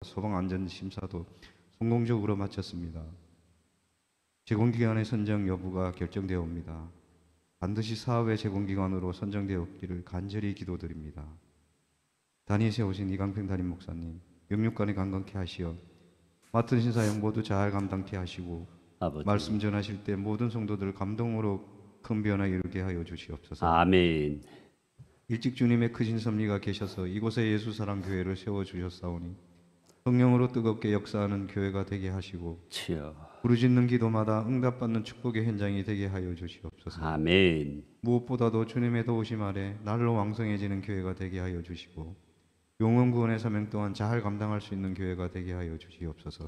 소방안전심사도 성공적으로 마쳤습니다. 제공기관의 선정 여부가 결정되옵니다. 반드시 사업의 제공기관으로 선정되었기를 간절히 기도드립니다. 단위 세우신 이강평 담임 목사님, 영육관이 강건케 하시어 맡은 신사역 모두 잘 감당케 하시고 아버지. 말씀 전하실 때 모든 성도들 감동으로 큰 변화 이루게 하여 주시옵소서. 아멘. 일찍 주님의 크신 섭리가 계셔서 이곳에 예수사랑교회를 세워주셨사오니 성령으로 뜨겁게 역사하는 교회가 되게 하시고 부르짖는 기도마다 응답받는 축복의 현장이 되게 하여 주시옵소서. 아멘. 무엇보다도 주님의 도우심 아래 날로 왕성해지는 교회가 되게 하여 주시고 영혼 구원의 사명 또한 잘 감당할 수 있는 교회가 되게 하여 주시옵소서.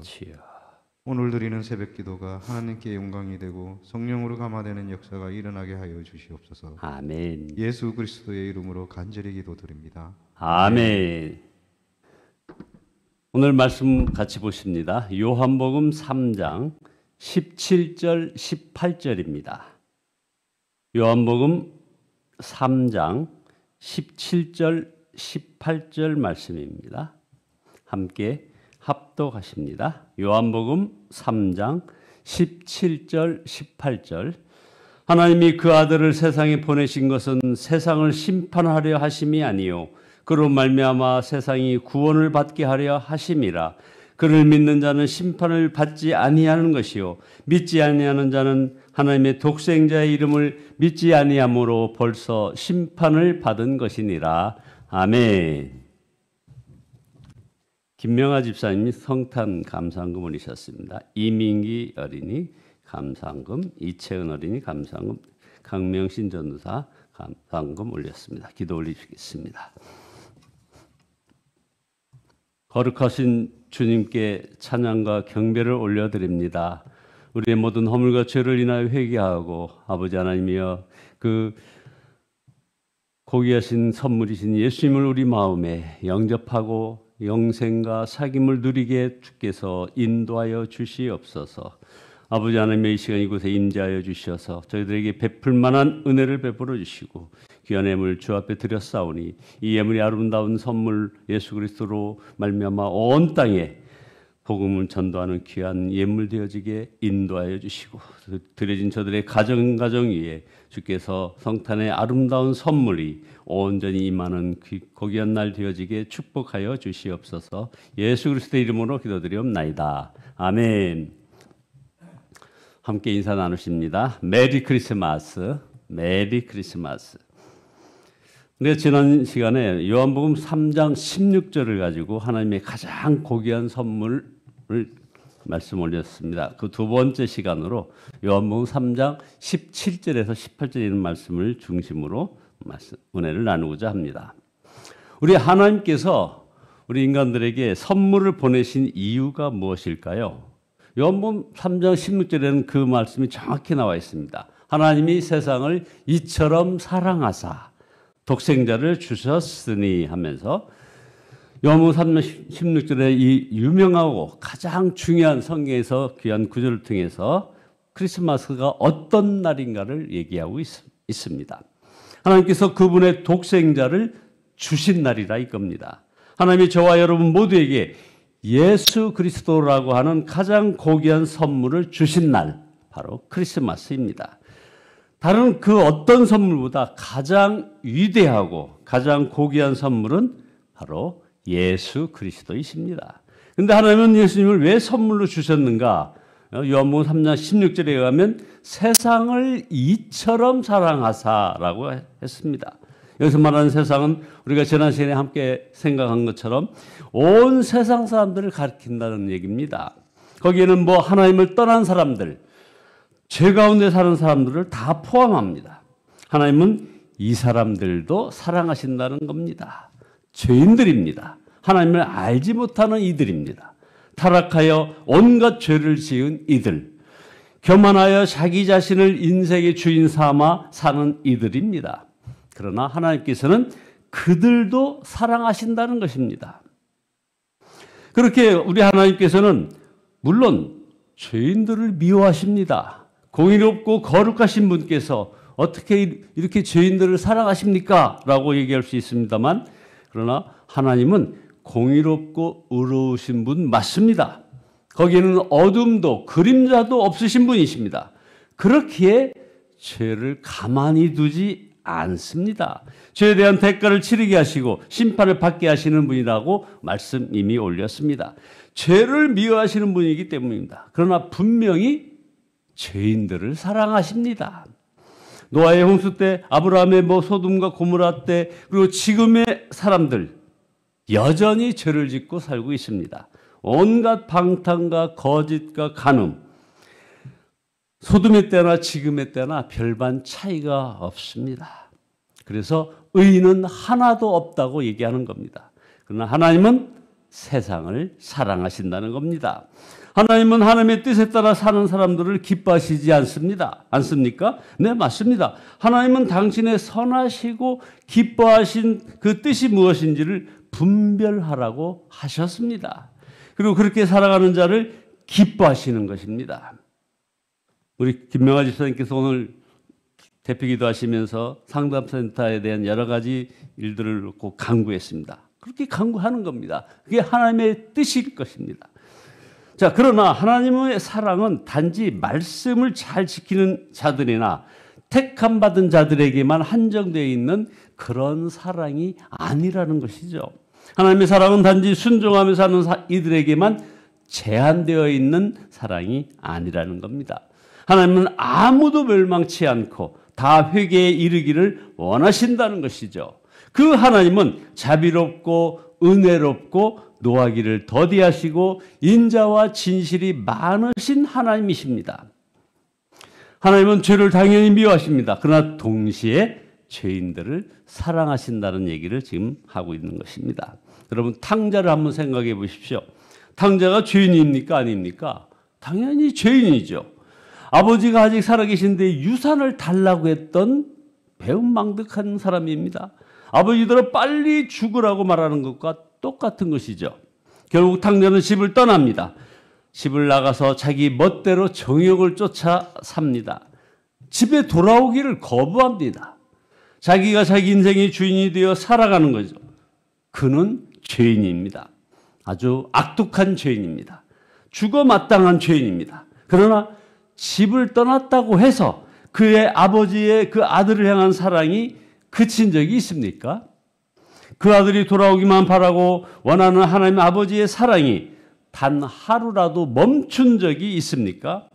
오늘 드리는 새벽 기도가 하나님께 영광이 되고 성령으로 감화되는 역사가 일어나게 하여 주시옵소서. 아멘. 예수 그리스도의 이름으로 간절히 기도드립니다. 아멘. 오늘 말씀 같이 보십니다. 요한복음 3장 17절 18절입니다. 요한복음 3장 17절 18절 말씀입니다. 함께 합독하십니다. 요한복음 3장 17절 18절. 하나님이 그 아들을 세상에 보내신 것은 세상을 심판하려 하심이 아니요 그로 말미암아 세상이 구원을 받게 하려 하심이라. 그를 믿는 자는 심판을 받지 아니하는 것이요 믿지 아니하는 자는 하나님의 독생자의 이름을 믿지 아니함으로 벌써 심판을 받은 것이니라. 아멘. 김명아 집사님이 성탄 감사금 올리셨습니다. 이민기 어린이 감사금, 이채은 어린이 감사금, 강명신 전도사 감사금 올렸습니다. 기도 올리시겠습니다. 거룩하신 주님께 찬양과 경배를 올려드립니다. 우리의 모든 허물과 죄를 인하여 회개하고 아버지 하나님이여 그 고귀하신 선물이신 예수님을 우리 마음에 영접하고 영생과 사귐을 누리게 주께서 인도하여 주시옵소서. 아버지 하나님의 이 시간 이곳에 임재하여 주셔서 저희들에게 베풀 만한 은혜를 베풀어 주시고 귀한 예물 주 앞에 드렸사오니 이 예물이 아름다운 선물 예수 그리스도로 말미암아 온 땅에 복음을 전도하는 귀한 예물 되어지게 인도하여 주시고 드려진 저들의 가정 위에 주께서 성탄의 아름다운 선물이 온전히 임하는 고귀한 날 되어지게 축복하여 주시옵소서. 예수 그리스도의 이름으로 기도드리옵나이다. 아멘. 함께 인사 나누십니다. 메리 크리스마스. 메리 크리스마스. 근데 지난 시간에 요한복음 3장 16절을 가지고 하나님의 가장 고귀한 선물을 말씀 올렸습니다. 그 두 번째 시간으로 요한복음 3장 17절에서 18절에 있는 말씀을 중심으로 은혜를 나누고자 합니다. 우리 하나님께서 우리 인간들에게 선물을 보내신 이유가 무엇일까요? 요한복음 3장 16절에는 그 말씀이 정확히 나와 있습니다. 하나님이 세상을 이처럼 사랑하사 독생자를 주셨으니 하면서 요한복음 3장 16절에 이 유명하고 가장 중요한 성경에서 귀한 구절을 통해서 크리스마스가 어떤 날인가를 얘기하고 있습니다. 하나님께서 그분의 독생자를 주신 날이라 이겁니다. 하나님이 저와 여러분 모두에게 예수 그리스도라고 하는 가장 고귀한 선물을 주신 날, 바로 크리스마스입니다. 다른 그 어떤 선물보다 가장 위대하고 가장 고귀한 선물은 바로 예수 그리스도이십니다. 그런데 하나님은 예수님을 왜 선물로 주셨는가? 요한복음 3장 16절에 의하면 세상을 이처럼 사랑하사라고 했습니다. 여기서 말하는 세상은 우리가 지난 시간에 함께 생각한 것처럼 온 세상 사람들을 가리킨다는 얘기입니다. 거기에는 뭐 하나님을 떠난 사람들, 죄 가운데 사는 사람들을 다 포함합니다. 하나님은 이 사람들도 사랑하신다는 겁니다. 죄인들입니다. 하나님을 알지 못하는 이들입니다. 타락하여 온갖 죄를 지은 이들, 교만하여 자기 자신을 인생의 주인 삼아 사는 이들입니다. 그러나 하나님께서는 그들도 사랑하신다는 것입니다. 그렇게 우리 하나님께서는 물론 죄인들을 미워하십니다. 공의롭고 거룩하신 분께서 어떻게 이렇게 죄인들을 사랑하십니까? 라고 얘기할 수 있습니다만, 그러나 하나님은 공의롭고 의로우신 분 맞습니다. 거기에는 어둠도 그림자도 없으신 분이십니다. 그렇기에 죄를 가만히 두지 않습니다. 죄에 대한 대가를 치르게 하시고 심판을 받게 하시는 분이라고 말씀 이미 올렸습니다. 죄를 미워하시는 분이기 때문입니다. 그러나 분명히 죄인들을 사랑하십니다. 노아의 홍수 때, 아브라함의 소돔과 고모라 때, 그리고 지금의 사람들 여전히 죄를 짓고 살고 있습니다. 온갖 방탕과 거짓과 간음, 소돔의 때나 지금의 때나 별반 차이가 없습니다. 그래서 의인은 하나도 없다고 얘기하는 겁니다. 그러나 하나님은 세상을 사랑하신다는 겁니다. 하나님은 하나님의 뜻에 따라 사는 사람들을 기뻐하시지 않습니까? 네, 맞습니다. 하나님은 당신의 선하시고 기뻐하신 그 뜻이 무엇인지를 분별하라고 하셨습니다. 그리고 그렇게 살아가는 자를 기뻐하시는 것입니다. 우리 김명아 집사님께서 오늘 대표기도 하시면서 상담센터에 대한 여러 가지 일들을 꼭 강구했습니다. 그렇게 강구하는 겁니다. 그게 하나님의 뜻일 것입니다. 자, 그러나 하나님의 사랑은 단지 말씀을 잘 지키는 자들이나 택함 받은 자들에게만 한정되어 있는 그런 사랑이 아니라는 것이죠. 하나님의 사랑은 단지 순종하며 사는 이들에게만 제한되어 있는 사랑이 아니라는 겁니다. 하나님은 아무도 멸망치 않고 다 회개에 이르기를 원하신다는 것이죠. 그 하나님은 자비롭고 은혜롭고 노하기를 더디하시고 인자와 진실이 많으신 하나님이십니다. 하나님은 죄를 당연히 미워하십니다. 그러나 동시에 죄인들을 사랑하신다는 얘기를 지금 하고 있는 것입니다. 여러분, 탕자를 한번 생각해 보십시오. 탕자가 죄인입니까? 아닙니까? 당연히 죄인이죠. 아버지가 아직 살아계신데 유산을 달라고 했던 배은망덕한 사람입니다. 아버지들은 빨리 죽으라고 말하는 것과 똑같은 것이죠. 결국 탕자는 집을 떠납니다. 집을 나가서 자기 멋대로 정욕을 쫓아 삽니다. 집에 돌아오기를 거부합니다. 자기가 자기 인생의 주인이 되어 살아가는 거죠. 그는 죄인입니다. 아주 악독한 죄인입니다. 죽어 마땅한 죄인입니다. 그러나 집을 떠났다고 해서 그의 아버지의 그 아들을 향한 사랑이 그친 적이 있습니까? 그 아들이 돌아오기만 바라고 원하는 하나님 아버지의 사랑이 단 하루라도 멈춘 적이 있습니까?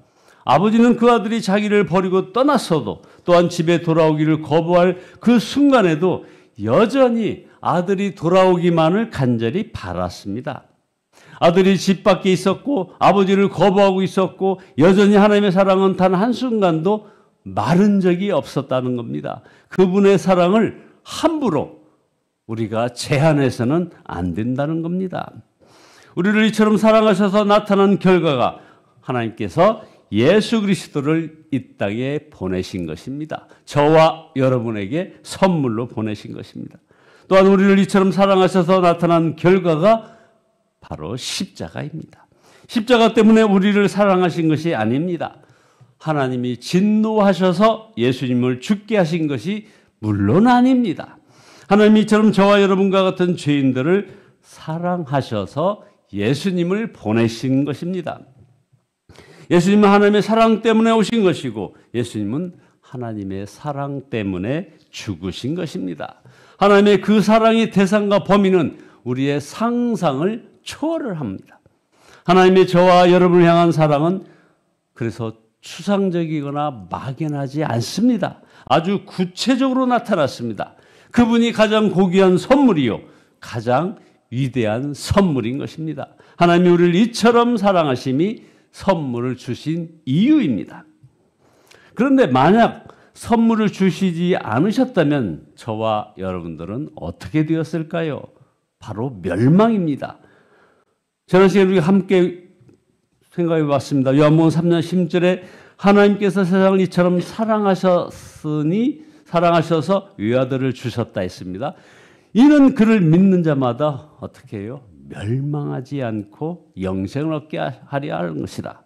아버지는 그 아들이 자기를 버리고 떠났어도 또한 집에 돌아오기를 거부할 그 순간에도 여전히 아들이 돌아오기만을 간절히 바랐습니다. 아들이 집 밖에 있었고 아버지를 거부하고 있었고 여전히 하나님의 사랑은 단 한순간도 마른 적이 없었다는 겁니다. 그분의 사랑을 함부로 우리가 제한해서는 안 된다는 겁니다. 우리를 이처럼 사랑하셔서 나타난 결과가 하나님께서 예수 그리스도를 이 땅에 보내신 것입니다. 저와 여러분에게 선물로 보내신 것입니다. 또한 우리를 이처럼 사랑하셔서 나타난 결과가 바로 십자가입니다. 십자가 때문에 우리를 사랑하신 것이 아닙니다. 하나님이 진노하셔서 예수님을 죽게 하신 것이 물론 아닙니다. 하나님이 이처럼 저와 여러분과 같은 죄인들을 사랑하셔서 예수님을 보내신 것입니다. 예수님은 하나님의 사랑 때문에 오신 것이고 예수님은 하나님의 사랑 때문에 죽으신 것입니다. 하나님의 그 사랑의 대상과 범위는 우리의 상상을 초월을 합니다. 하나님의 저와 여러분을 향한 사랑은 그래서 추상적이거나 막연하지 않습니다. 아주 구체적으로 나타났습니다. 그분이 가장 고귀한 선물이요 가장 위대한 선물인 것입니다. 하나님이 우리를 이처럼 사랑하심이 선물을 주신 이유입니다. 그런데 만약 선물을 주시지 않으셨다면 저와 여러분들은 어떻게 되었을까요? 바로 멸망입니다. 지난 시간에 우리가 함께 생각해 봤습니다. 요한복음 3장 10절에 하나님께서 세상을 이처럼 사랑하셔서 외아들을 주셨다 했습니다. 이는 그를 믿는 자마다 어떻게 해요? 멸망하지 않고 영생을 얻게 하려 하는 것이라.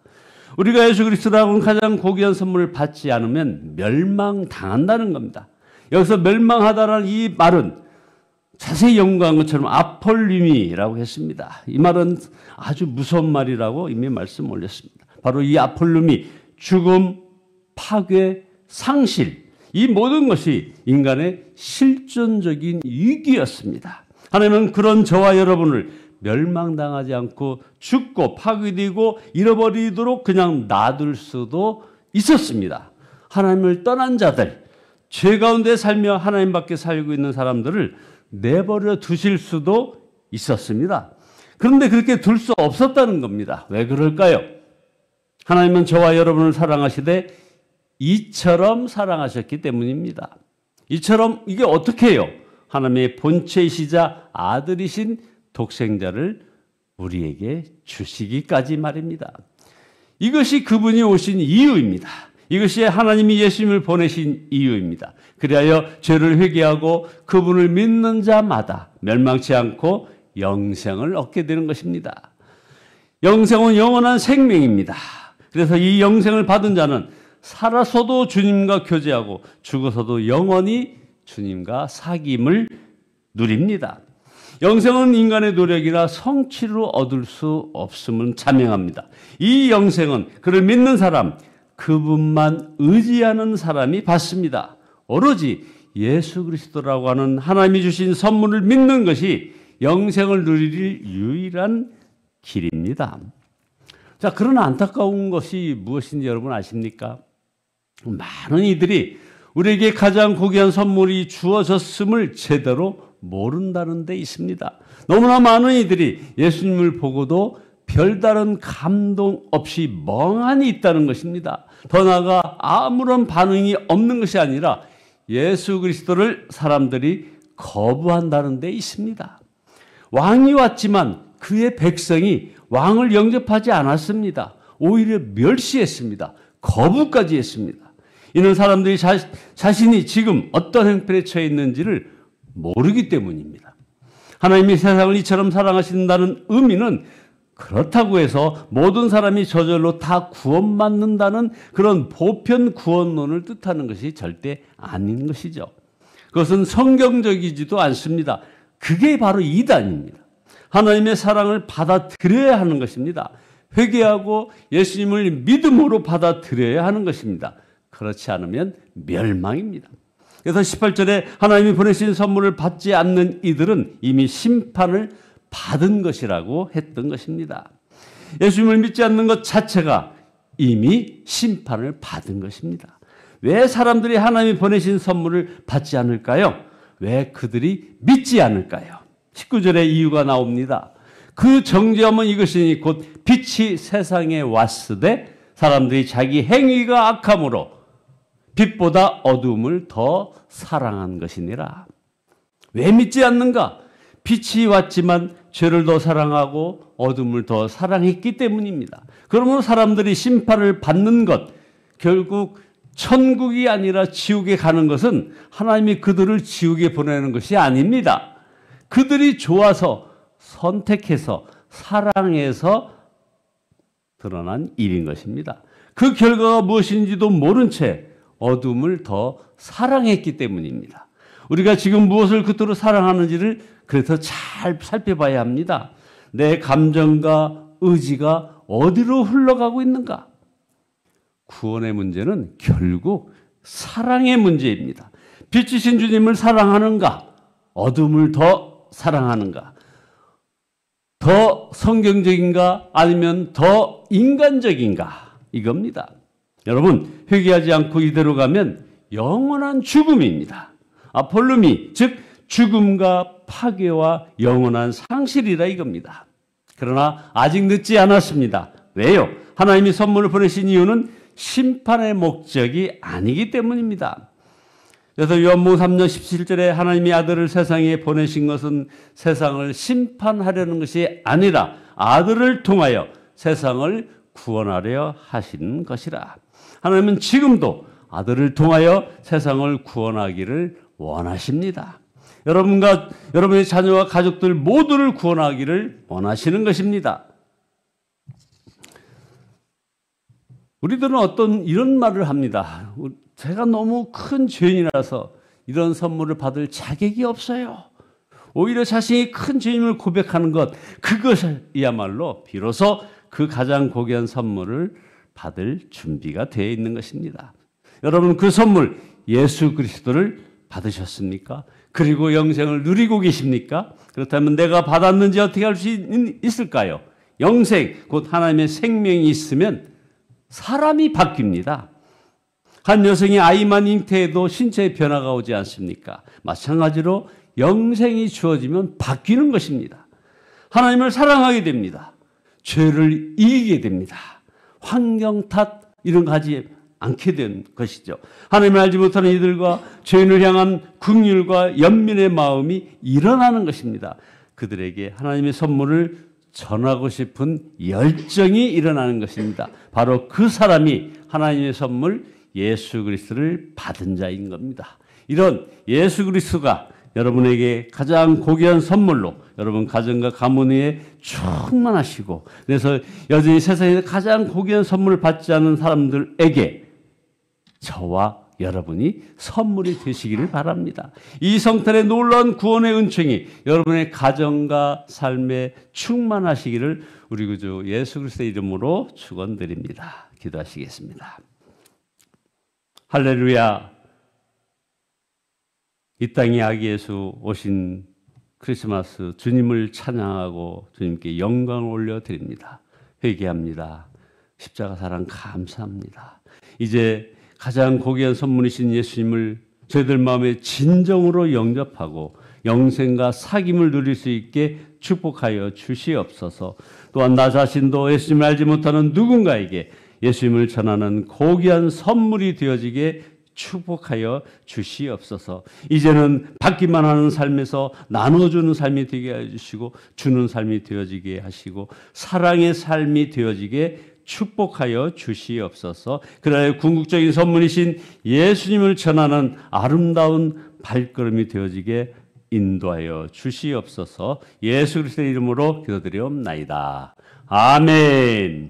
우리가 예수 그리스도라고는 가장 고귀한 선물을 받지 않으면 멸망당한다는 겁니다. 여기서 멸망하다라는 이 말은 자세히 연구한 것처럼 아폴루미라고 했습니다. 이 말은 아주 무서운 말이라고 이미 말씀 올렸습니다. 바로 이 아폴루미, 죽음, 파괴, 상실, 이 모든 것이 인간의 실존적인 위기였습니다. 하나님은 그런 저와 여러분을 멸망당하지 않고 죽고 파괴되고 잃어버리도록 그냥 놔둘 수도 있었습니다. 하나님을 떠난 자들, 죄 가운데 살며 하나님 밖에 살고 있는 사람들을 내버려 두실 수도 있었습니다. 그런데 그렇게 둘 수 없었다는 겁니다. 왜 그럴까요? 하나님은 저와 여러분을 사랑하시되 이처럼 사랑하셨기 때문입니다. 이처럼 이게 어떻게 해요? 하나님의 본체이시자 아들이신 독생자를 우리에게 주시기까지 말입니다. 이것이 그분이 오신 이유입니다. 이것이 하나님이 예수님을 보내신 이유입니다. 그리하여 죄를 회개하고 그분을 믿는 자마다 멸망치 않고 영생을 얻게 되는 것입니다. 영생은 영원한 생명입니다. 그래서 이 영생을 받은 자는 살아서도 주님과 교제하고 죽어서도 영원히 주님과 사귐을 누립니다. 영생은 인간의 노력이나 성취로 얻을 수 없음을 자명합니다. 이 영생은 그를 믿는 사람, 그분만 의지하는 사람이 받습니다. 오로지 예수 그리스도라고 하는 하나님이 주신 선물을 믿는 것이 영생을 누릴 유일한 길입니다. 자, 그러나 안타까운 것이 무엇인지 여러분 아십니까? 많은 이들이 우리에게 가장 고귀한 선물이 주어졌음을 제대로 모른다는 데 있습니다. 너무나 많은 이들이 예수님을 보고도 별다른 감동 없이 멍하니 있다는 것입니다. 더 나아가 아무런 반응이 없는 것이 아니라 예수 그리스도를 사람들이 거부한다는 데 있습니다. 왕이 왔지만 그의 백성이 왕을 영접하지 않았습니다. 오히려 멸시했습니다. 거부까지 했습니다. 이는 사람들이 자신이 지금 어떤 형편에 처해 있는지를 모르기 때문입니다. 하나님이 세상을 이처럼 사랑하신다는 의미는 그렇다고 해서 모든 사람이 저절로 다 구원받는다는 그런 보편 구원론을 뜻하는 것이 절대 아닌 것이죠. 그것은 성경적이지도 않습니다. 그게 바로 이단입니다. 하나님의 사랑을 받아들여야 하는 것입니다. 회개하고 예수님을 믿음으로 받아들여야 하는 것입니다. 그렇지 않으면 멸망입니다. 그래서 18절에 하나님이 보내신 선물을 받지 않는 이들은 이미 심판을 받은 것이라고 했던 것입니다. 예수님을 믿지 않는 것 자체가 이미 심판을 받은 것입니다. 왜 사람들이 하나님이 보내신 선물을 받지 않을까요? 왜 그들이 믿지 않을까요? 19절에 이유가 나옵니다. 그 정죄함은 이것이니 곧 빛이 세상에 왔으되 사람들이 자기 행위가 악함으로 빛보다 어두움을 더 사랑한 것이니라. 왜 믿지 않는가? 빛이 왔지만 죄를 더 사랑하고 어둠을 더 사랑했기 때문입니다. 그러므로 사람들이 심판을 받는 것, 결국 천국이 아니라 지옥에 가는 것은 하나님이 그들을 지옥에 보내는 것이 아닙니다. 그들이 좋아서 선택해서 사랑해서 드러난 일인 것입니다. 그 결과가 무엇인지도 모른 채 어둠을 더 사랑했기 때문입니다. 우리가 지금 무엇을 그토록 사랑하는지를 그래서 잘 살펴봐야 합니다. 내 감정과 의지가 어디로 흘러가고 있는가? 구원의 문제는 결국 사랑의 문제입니다. 빛이신 주님을 사랑하는가? 어둠을 더 사랑하는가? 더 성경적인가? 아니면 더 인간적인가? 이겁니다. 여러분, 회개하지 않고 이대로 가면 영원한 죽음입니다. 아폴루미, 즉 죽음과 파괴와 영원한 상실이라 이겁니다. 그러나 아직 늦지 않았습니다. 왜요? 하나님이 선물을 보내신 이유는 심판의 목적이 아니기 때문입니다. 그래서 요한복음 3장 17절에 하나님이 아들을 세상에 보내신 것은 세상을 심판하려는 것이 아니라 아들을 통하여 세상을 구원하려 하신 것이라. 하나님은 지금도 아들을 통하여 세상을 구원하기를 원하십니다. 여러분과 여러분의 자녀와 가족들 모두를 구원하기를 원하시는 것입니다. 우리들은 어떤 이런 말을 합니다. 제가 너무 큰 죄인이라서 이런 선물을 받을 자격이 없어요. 오히려 자신이 큰 죄임을 고백하는 것, 그것이야말로 비로소 그 가장 고귀한 선물을 받을 준비가 되어 있는 것입니다. 여러분, 그 선물 예수 그리스도를 받으셨습니까? 그리고 영생을 누리고 계십니까? 그렇다면 내가 받았는지 어떻게 알 수 있을까요? 영생, 곧 하나님의 생명이 있으면 사람이 바뀝니다. 한 여성이 아이만 잉태해도 신체의 변화가 오지 않습니까? 마찬가지로 영생이 주어지면 바뀌는 것입니다. 하나님을 사랑하게 됩니다. 죄를 이기게 됩니다. 환경 탓 이런 거 하지 않게 된 것이죠. 하나님을 알지 못하는 이들과 죄인을 향한 긍휼과 연민의 마음이 일어나는 것입니다. 그들에게 하나님의 선물을 전하고 싶은 열정이 일어나는 것입니다. 바로 그 사람이 하나님의 선물 예수 그리스도를 받은 자인 겁니다. 이런 예수 그리스도가 여러분에게 가장 고귀한 선물로 여러분 가정과 가문 위에 충만하시고, 그래서 여전히 세상에서 가장 고귀한 선물을 받지 않은 사람들에게 저와 여러분이 선물이 되시기를 바랍니다. 이 성탄의 놀라운 구원의 은총이 여러분의 가정과 삶에 충만하시기를 우리 구주 예수 그리스도의 이름으로 축원드립니다. 기도하시겠습니다. 할렐루야. 이 땅에 아기 예수 오신 크리스마스 주님을 찬양하고 주님께 영광을 올려드립니다. 회개합니다. 십자가 사랑 감사합니다. 이제 가장 고귀한 선물이신 예수님을 저희들 마음에 진정으로 영접하고 영생과 사귐을 누릴 수 있게 축복하여 주시옵소서. 또한 나 자신도 예수님을 알지 못하는 누군가에게 예수님을 전하는 고귀한 선물이 되어지게 축복하여 주시옵소서. 이제는 받기만 하는 삶에서 나눠주는 삶이 되게 해주시고 주는 삶이 되어지게 하시고 사랑의 삶이 되어지게 축복하여 주시옵소서. 그러나 궁극적인 선물이신 예수님을 전하는 아름다운 발걸음이 되어지게 인도하여 주시옵소서. 예수 그리스도의 이름으로 기도드리옵나이다. 아멘.